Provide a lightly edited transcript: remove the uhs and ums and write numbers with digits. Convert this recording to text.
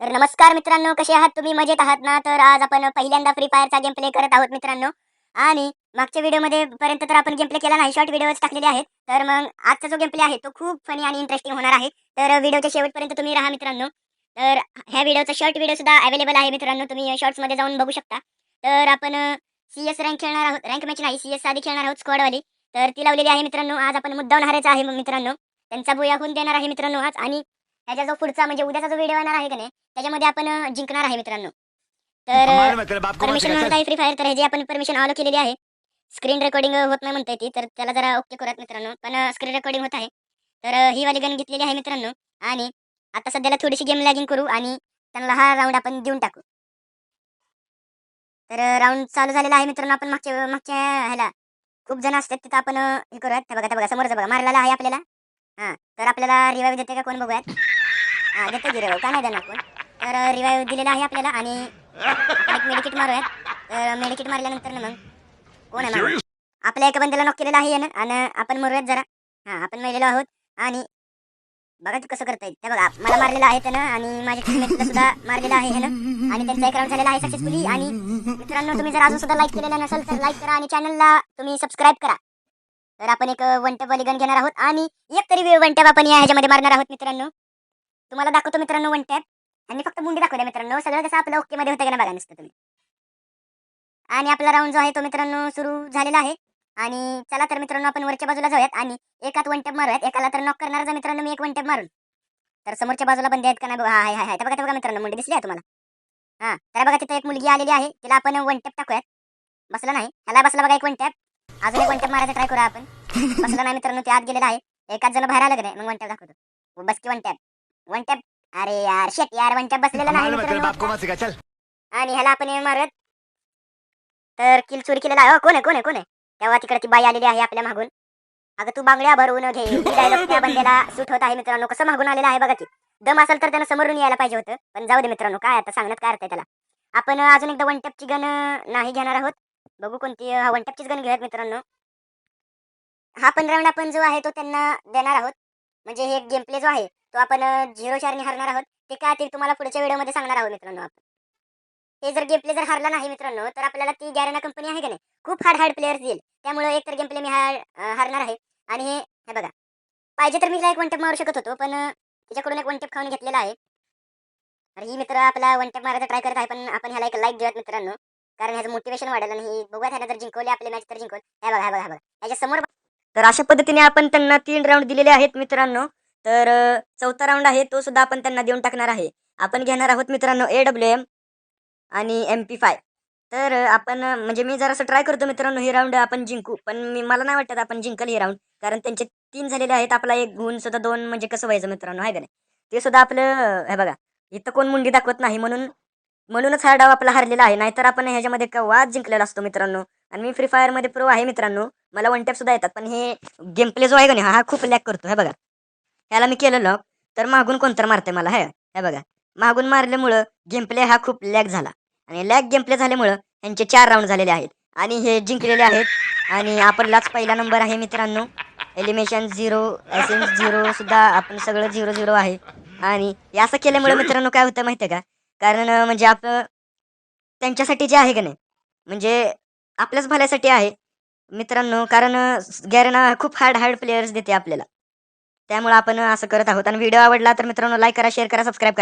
तर नमस्कार मित्रांनो, कसे आहात तुम्ही? मजेत आहात ना? तर आज आपण पहिल्यांदा फ्री फायरचा गेम प्ले करत आहोत मित्रांनो. आणि मागच्या व्हिडिओमध्ये पर्यंत तर आपण गेम प्ले केला नाही, शॉर्ट व्हिडिओज टाकलेले आहेत. तर मग आजचा जो गेम प्ले आहे तो खूप फनी आणि इंटरेस्टिंग होणार आहे. तर व्हिडिओच्या शेवटपर्यंत तुम्ही राहा मित्रांनो. तर ह्या व्हिडिओचा शॉर्ट व्हिडिओ सुद्धा अवेलेबल आहे मित्रांनो, तुम्ही शॉर्ट्समध्ये जाऊन बघू शकता. तर आपण CS रँक खेळणार आहोत, रँक मॅच नाही, CS आधी खेळणार आहोत स्क्वॉडवाली. तर ती लावलेली आहे मित्रांनो. आज आपण मुद्दाम हारायचा आहे मित्रांनो. त्यांचा बुया होऊन देणार आहे मित्रांनो आज. आणि ह्याचा जो पुढचा म्हणजे उद्याचा जो व्हिडिओ येणार आहे का नाही, त्याच्यामध्ये आपण जिंकणार आहे मित्रांनो. तर परमिशन म्हणत आहे फ्री फायर, तर ह्याची आपण परमिशन ऑल केलेली आहे. स्क्रीन रेकॉर्डिंग होत नाही म्हणताय ती, तर त्याला जरा ओके करूयात मित्रांनो. पण स्क्रीन रेकॉर्डिंग होत आहे. तर ही वाली गन घेतलेली आहे मित्रांनो. आणि आता सध्याला थोडीशी गेम लॅगिंग करू आणि त्यांना हा राऊंड आपण देऊन टाकू. तर राऊंड चालू झालेला आहे मित्रांनो. आपण मागच्या मागच्या ह्याला खूप जण असतात तिथं आपण हे करूयात. हे बघा समोरच बघा मारलेला आहे आपल्याला. हां, तर आपल्याला रिवाईव्ह देते का कोण बघूयात. हां, देते की रिवाईव्ह, का नाही देणार कोण. तर रिवाईव्ह दिलेला आहे आपल्याला. आणि आपण एक मेडिकिट मारूयात. तर मेडिकिट मारल्यानंतर ना मग कोण आहे मागं? आपल्या एका बंद्याला नॉक केलेला आहे यानं. आणि आपण मरूयात जरा. हां, आपण मेलेलो आहोत. आणि बघा तू कसं करता येईल. ते बघा मला मारलेलं आहे त्यानं आणि माझ्या टीममेटला सुद्धा मारलेलं आहे ह्यानं. आणि त्यांचा एक राऊंड झालेला आहे सक्सेसफुली. आणि मित्रांनो, तुम्ही जर अजून सुद्धा लाईक केलेलं नसेल तर लाईक करा आणि चॅनलला तुम्ही सबस्क्राईब करा. तर आपण एक वन टॅप वाली गन घेणार आहोत आणि एक तरी वन टॅप आपण या ह्याच्यामध्ये मारणार आहोत मित्रांनो. तुम्हाला दाखवतो मित्रांनो वन टॅप. आणि फक्त मुंडी दाखवू द्या मित्रांनो. सगळं कसं आपलं ओके मध्ये होतं का नाही बघा नुसतं तुम्ही. आणि आपला राऊंड जो आहे तो मित्रांनो सुरू झालेला आहे. आणि चला तर मित्रांनो, आपण वरच्या बाजूला जाऊयात आणि एकात वन टॅप मारूयात. एकाला तर नॉक करणार मित्रांनो मी एक वन टॅप मारून. तर समोरच्या बाजूला बंदे आहेत का नाही बघा. हाय हाय हाय, ते बघा मित्रांनो, मुंडी दिसली आहे तुम्हाला. हां, तर बघा तिथे एक मुलगी आलेली आहे, तिला आपण वन टॅप टाकूयात. बसला नाही, ह्याला बसला बघा एक वन टॅप. अजून एक वन टॅप मारायचा ट्राय करूया आपण. बसला नाही मित्रांनो, ते आत गेलेला आहे. एकाच जण बाहेर आलं का नाही मग वन टॅप दाखवतो. बस की वन टॅप. One tap. अरे यार शेट यार, वन टॅप बसलेला नाही मित्रांनो. आणि ह्याला आपण मारत. तर किल चोरी केलेला आहे. कोण आहे कोण आहे कोण आहे. तेव्हा तिकडे ती बाई आलेली आहे आपल्या मागून. अगं तू बांगड्या भरवून घे. ही डायलॉग त्या बंद्याला सूट होत आहे मित्रांनो. कसं मागून आलेला आहे बघा ती. दम असेल तर त्यानं समोरून यायला पाहिजे होतं. पण जाऊ दे मित्रांनो, काय आता सांगण्यात काय अर्थ आहे त्याला. आपण अजून एकदा वन टॅपची गन नाही घेणार आहोत. बघू कोणती. वन टॅपचीच गन घेऊयात मित्रांनो. हा पण राऊंड आपण जो आहे तो त्यांना देणार आहोत. म्हणजे हे गेम प्ले जो आहे तो आपण 0-4 ने हरणार आहोत. ते काय ते तुम्हाला पुढच्या व्हिडिओमध्ये सांगणार आहोत मित्रांनो आपण. हे जर गेम प्ले जर हरला नाही मित्रांनो, तर आपल्याला ती गॅरेना कंपनी आहे का नाही, खूप हार्ड प्लेयर्स देईल. त्यामुळे एक तर गेम प्ले मी हरणार आहे. आणि हे बघा, पाहिजे तर मी एक वन टॅप मारू शकत होतो, पण तिच्याकडून एक वन टॅप खाऊन घेतलेला आहे. तर ही मित्र आपला वन टॅप मारायचा ट्राय करत आहे, पण आपण ह्याला एक लाईक देऊयात मित्रांनो. कारण ह्याचं मोटिवेशन वाढेल. आणि बघूयात ह्याला जर जिंकवले आपले मॅच तर जिंकवल. हे बघा ह्याच्या समोर. तर अशा पद्धतीने आपण त्यांना 3 राऊंड दिलेले आहेत मित्रांनो. तर चौथा राऊंड आहे तो सुद्धा आपण त्यांना देऊन टाकणार आहे. आपण घेणार आहोत मित्रांनो AWM आणि MP5. तर आपण म्हणजे मी जरासं ट्राय करतो मित्रांनो, हे राऊंड आपण जिंकू. पण मला नाही वाटत आपण जिंकल हे राऊंड. कारण त्यांचे 3 झालेले आहेत. आपला एक गुण सुद्धा 2 म्हणजे कसं व्हायचं मित्रांनो, आहे का नाही. ते सुद्धा आपलं हे बघा, इथं कोण मुंडी दाखवत नाही म्हणूनच हा डाव आपला हरलेला आहे. नाहीतर आपण ह्याच्यामध्ये वाद जिंकलेला असतो मित्रांनो. आणि मी फ्री फायरमध्ये प्रो आहे मित्रांनो. मला वन टॅप सुद्धा येतात. पण हे गेम प्ले जो आहे का नाही, हा खूप लॅग करतो. हे बघा, ह्याला मी केलं लॉक, तर मागून कोणतर मारते मला. हे बघा, मागून मारल्यामुळं गेम प्ले हा खूप लॅग झाला. आणि लॅग गेम प्ले झाल्यामुळं यांचे 4 राऊंड झालेले आहेत. आणि हे जिंकलेले आहेत. आणि आपलाच पहिला नंबर आहे मित्रांनो. एलिमिनेशन 0, एसेन्स 0 सुद्धा आपण सगळं 0-0 आहे. आणि हे असं केल्यामुळे मित्रांनो काय होतं माहिती आहे का, कारण म्हणजे आपलं त्यांच्यासाठी जे आहे का नाही, म्हणजे आपल्याच भल्यासाठी आहे मित्रांनो. कारण गॅरेना खूप हार्ड प्लेयर्स देते आपल्याला. त्यामुळे आपण असं करत आहोत. आणि व्हिडिओ आवडला तर मित्रांनो लाईक करा, शेअर करा, सबस्क्राईब करा.